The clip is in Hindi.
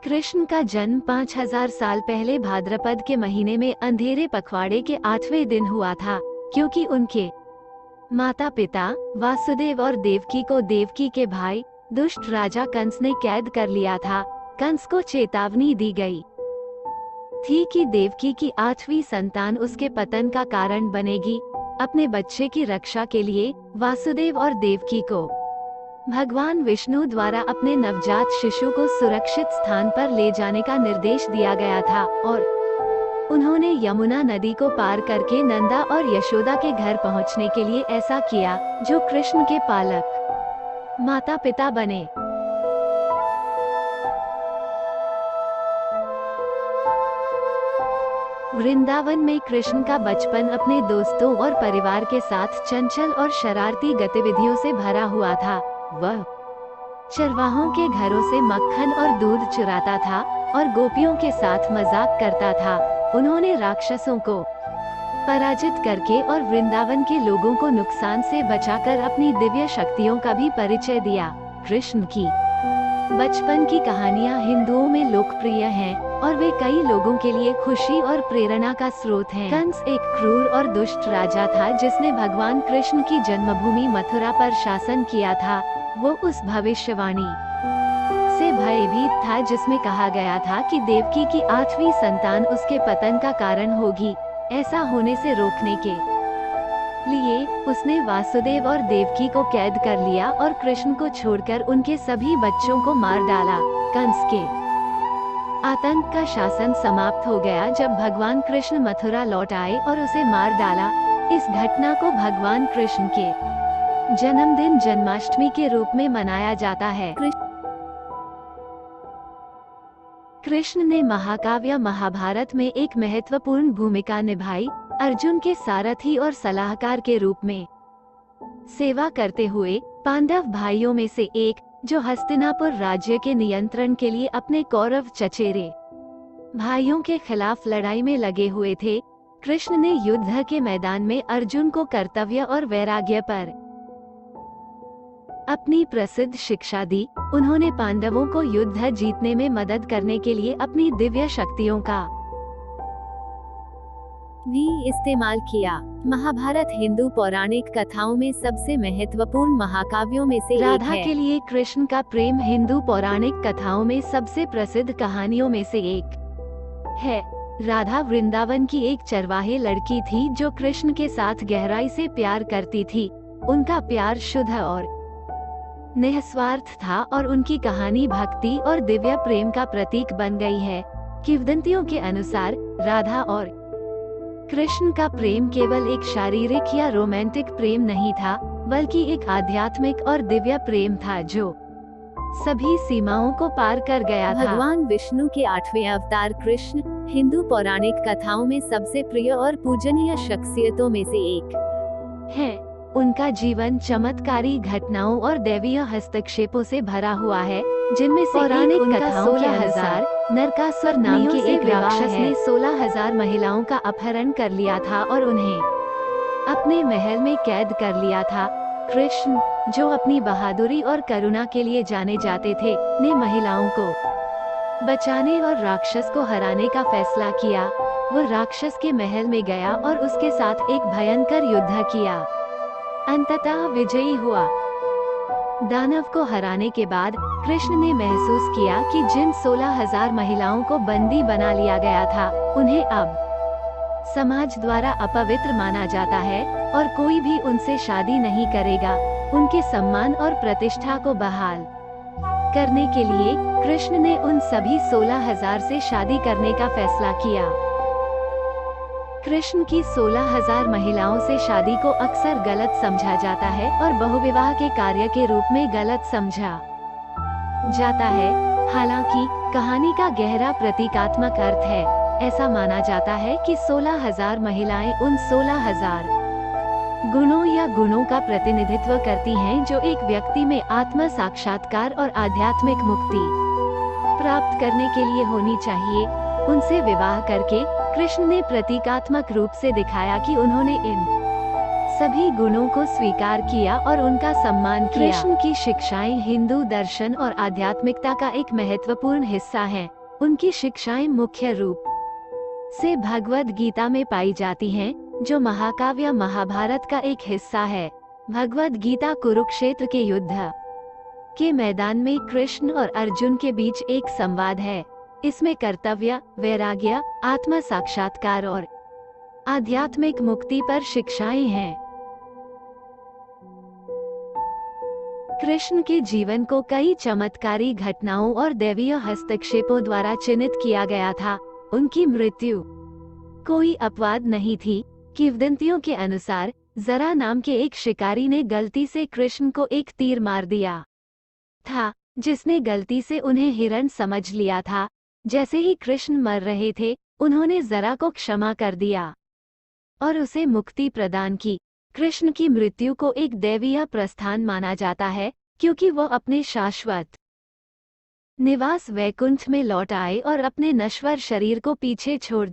कृष्ण का जन्म 5000 साल पहले भाद्रपद के महीने में अंधेरे पखवाड़े के 8वें दिन हुआ था, क्योंकि उनके माता पिता वासुदेव और देवकी को देवकी के भाई दुष्ट राजा कंस ने कैद कर लिया था। कंस को चेतावनी दी गई थी कि देवकी की 8वीं संतान उसके पतन का कारण बनेगी। अपने बच्चे की रक्षा के लिए वासुदेव और देवकी को भगवान विष्णु द्वारा अपने नवजात शिशु को सुरक्षित स्थान पर ले जाने का निर्देश दिया गया था और उन्होंने यमुना नदी को पार करके नंदा और यशोदा के घर पहुंचने के लिए ऐसा किया, जो कृष्ण के पालक माता पिता बने। वृंदावन में कृष्ण का बचपन अपने दोस्तों और परिवार के साथ चंचल और शरारती गतिविधियों से भरा हुआ था। वह चरवाहों के घरों से मक्खन और दूध चुराता था और गोपियों के साथ मजाक करता था। उन्होंने राक्षसों को पराजित करके और वृंदावन के लोगों को नुकसान से बचाकर अपनी दिव्य शक्तियों का भी परिचय दिया। कृष्ण की बचपन की कहानियां हिंदुओं में लोकप्रिय हैं और वे कई लोगों के लिए खुशी और प्रेरणा का स्रोत हैं। कंस एक क्रूर और दुष्ट राजा था जिसने भगवान कृष्ण की जन्मभूमि मथुरा पर शासन किया था। वो उस भविष्यवाणी से भयभीत था जिसमें कहा गया था कि देवकी की 8वीं संतान उसके पतन का कारण होगी। ऐसा होने से रोकने के लिए उसने वासुदेव और देवकी को कैद कर लिया और कृष्ण को छोड़कर उनके सभी बच्चों को मार डाला। कंस के आतंक का शासन समाप्त हो गया जब भगवान कृष्ण मथुरा लौट आए और उसे मार डाला। इस घटना को भगवान कृष्ण के जन्मदिन जन्माष्टमी के रूप में मनाया जाता है। कृष्ण ने महाकाव्य महाभारत में एक महत्वपूर्ण भूमिका निभाई। अर्जुन के सारथी और सलाहकार के रूप में सेवा करते हुए पांडव भाइयों में से एक, जो हस्तिनापुर राज्य के नियंत्रण के लिए अपने कौरव चचेरे भाइयों के खिलाफ लड़ाई में लगे हुए थे। कृष्ण ने युद्ध के मैदान में अर्जुन को कर्तव्य और वैराग्य पर अपनी प्रसिद्ध शिक्षा दी। उन्होंने पांडवों को युद्ध जीतने में मदद करने के लिए अपनी दिव्य शक्तियों का भी इस्तेमाल किया। महाभारत हिंदू पौराणिक कथाओं में सबसे महत्वपूर्ण महाकाव्यों में से राधा के लिए कृष्ण का प्रेम हिंदू पौराणिक कथाओं में सबसे प्रसिद्ध कहानियों में से एक है। राधा वृंदावन की एक चरवाहे लड़की थी जो कृष्ण के साथ गहराई से प्यार करती थी। उनका प्यार शुद्ध और निस्वार्थ था और उनकी कहानी भक्ति और दिव्य प्रेम का प्रतीक बन गई है। किंवदंतियों के अनुसार राधा और कृष्ण का प्रेम केवल एक शारीरिक या रोमांटिक प्रेम नहीं था, बल्कि एक आध्यात्मिक और दिव्य प्रेम था जो सभी सीमाओं को पार कर गया था। भगवान विष्णु के 8वें अवतार कृष्ण हिंदू पौराणिक कथाओं में सबसे प्रिय और पूजनीय शख्सियतों में से एक है। उनका जीवन चमत्कारी घटनाओं और दैवीय हस्तक्षेपों से भरा हुआ है, जिनमें से पौराणिक कथाओं के अनुसार नरकासुर नाम के एक राक्षस ने 16,000 महिलाओं का अपहरण कर लिया था और उन्हें अपने महल में कैद कर लिया था। कृष्ण, जो अपनी बहादुरी और करुणा के लिए जाने जाते थे, ने महिलाओं को बचाने और राक्षस को हराने का फैसला किया। वो राक्षस के महल में गया और उसके साथ एक भयंकर युद्ध किया। अंततः विजयी हुआ। दानव को हराने के बाद कृष्ण ने महसूस किया कि जिन 16,000 महिलाओं को बंदी बना लिया गया था, उन्हें अब समाज द्वारा अपवित्र माना जाता है और कोई भी उनसे शादी नहीं करेगा। उनके सम्मान और प्रतिष्ठा को बहाल करने के लिए कृष्ण ने उन सभी 16,000 से शादी करने का फैसला किया। कृष्ण की 16,000 महिलाओं से शादी को अक्सर गलत समझा जाता है और बहुविवाह के कार्य के रूप में गलत समझा जाता है। हालांकि कहानी का गहरा प्रतीकात्मक अर्थ है। ऐसा माना जाता है कि 16,000 महिलाएं उन 16,000 गुणों या गुणों का प्रतिनिधित्व करती हैं जो एक व्यक्ति में आत्म साक्षात्कार और आध्यात्मिक मुक्ति प्राप्त करने के लिए होनी चाहिए। उनसे विवाह करके कृष्ण ने प्रतीकात्मक रूप से दिखाया कि उन्होंने इन सभी गुणों को स्वीकार किया और उनका सम्मान किया। कृष्ण की शिक्षाएं हिंदू दर्शन और आध्यात्मिकता का एक महत्वपूर्ण हिस्सा हैं। उनकी शिक्षाएं मुख्य रूप से भगवद गीता में पाई जाती हैं, जो महाकाव्य महाभारत का एक हिस्सा है। भगवद गीता कुरुक्षेत्र के युद्ध के मैदान में कृष्ण और अर्जुन के बीच एक संवाद है। इसमें कर्तव्य, वैराग्य, आत्म साक्षात्कार और आध्यात्मिक मुक्ति पर शिक्षाएं हैं। कृष्ण के जीवन को कई चमत्कारी घटनाओं और दैवीय हस्तक्षेपों द्वारा चिन्हित किया गया था। उनकी मृत्यु कोई अपवाद नहीं थी। किंवदंतियों के अनुसार जरा नाम के एक शिकारी ने गलती से कृष्ण को एक तीर मार दिया था, जिसने गलती से उन्हें हिरण समझ लिया था। जैसे ही कृष्ण मर रहे थे, उन्होंने जरा को क्षमा कर दिया और उसे मुक्ति प्रदान की। कृष्ण की मृत्यु को एक दैवीय प्रस्थान माना जाता है, क्योंकि वो अपने शाश्वत निवास वैकुंठ में लौट आए और अपने नश्वर शरीर को पीछे छोड़